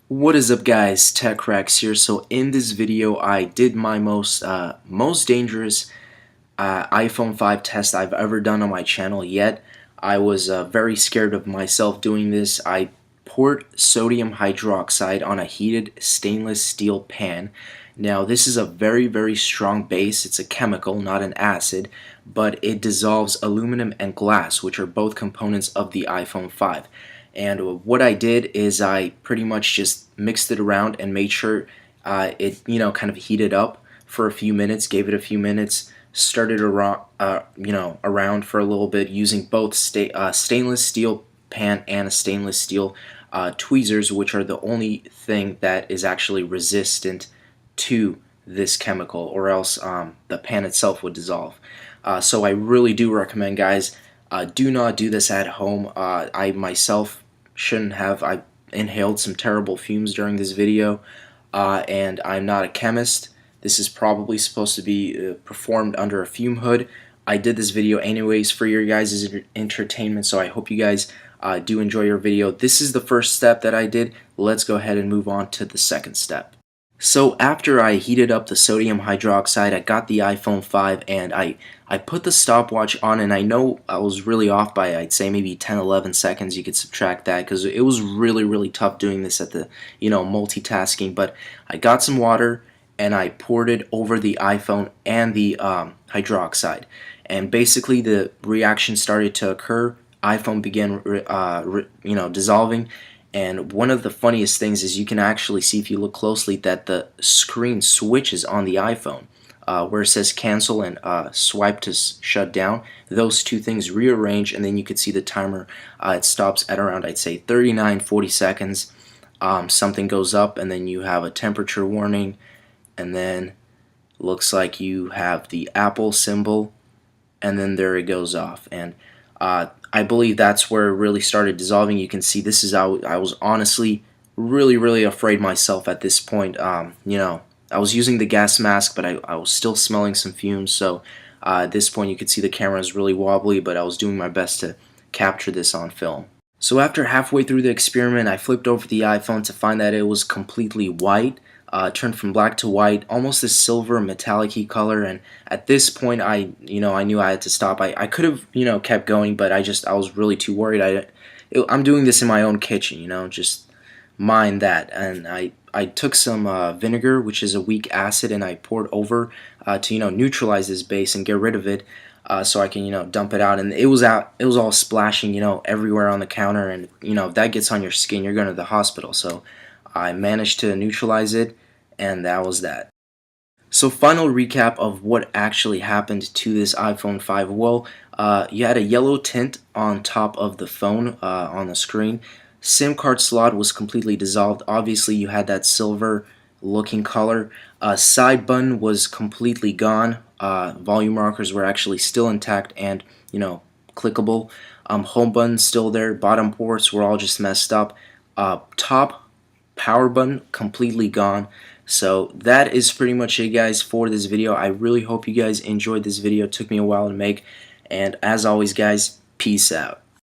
What is up, guys? TechRex here. So in this video I did my most dangerous iPhone 5 test I've ever done on my channel yet. I was very scared of myself doing this. I poured sodium hydroxide on a heated stainless steel pan. Now this is a very strong base. It's a chemical, not an acid, but it dissolves aluminum and glass, which are both components of the iPhone 5. And what I did is I pretty much just mixed it around and made sure it kind of heated up for a few minutes, gave it a few minutes, started around around for a little bit using both stainless steel pan and a stainless steel tweezers, which are the only thing that is actually resistant to this chemical, or else the pan itself would dissolve. So I really do recommend, guys, do not do this at home. I myself shouldn't have. I inhaled some terrible fumes during this video, and I'm not a chemist. This is probably supposed to be performed under a fume hood. I did this video anyways for your guys' entertainment, so I hope you guys do enjoy your video. This is the first step that I did. Let's go ahead and move on to the second step. So after I heated up the sodium hydroxide, I got the iPhone 5 and I put the stopwatch on, and I know I was really off by, I'd say, maybe 10-11 seconds. You could subtract that because it was really tough doing this at the multitasking. But I got some water and I poured it over the iPhone and the hydroxide, and basically the reaction started to occur. iPhone began dissolving. And one of the funniest things is you can actually see, if you look closely, that the screen switches on the iPhone, where it says cancel and swipe to shut down. Those two things rearrange, and then you could see the timer. It stops at around, I'd say, 39-40 seconds. Something goes up, and then you have a temperature warning, and then looks like you have the Apple symbol, and then there it goes off. And I believe that's where it really started dissolving. You can see this is how I was honestly really afraid myself at this point. I was using the gas mask, but I was still smelling some fumes. So at this point you could see the camera is really wobbly, but I was doing my best to capture this on film. So after halfway through the experiment, I flipped over the iPhone to find that it was completely white. Turned from black to white, almost this silver metallic-y color, and at this point I knew I had to stop. I could have kept going, but I was really too worried. I'm doing this in my own kitchen, just mind that. And I took some vinegar, which is a weak acid, and I poured over to neutralize this base and get rid of it, so I can dump it out. And it was all splashing everywhere on the counter, and if that gets on your skin, you're going to the hospital. So I managed to neutralize it, and that was that. So final recap of what actually happened to this iPhone 5. Well, you had a yellow tint on top of the phone on the screen. SIM card slot was completely dissolved. Obviously you had that silver looking color. Side button was completely gone. Volume rockers were actually still intact and clickable. Home button still there. Bottom ports were all just messed up. Top power button completely gone. So that is pretty much it, guys, for this video. I really hope you guys enjoyed this video. It took me a while to make, and as always, guys, peace out.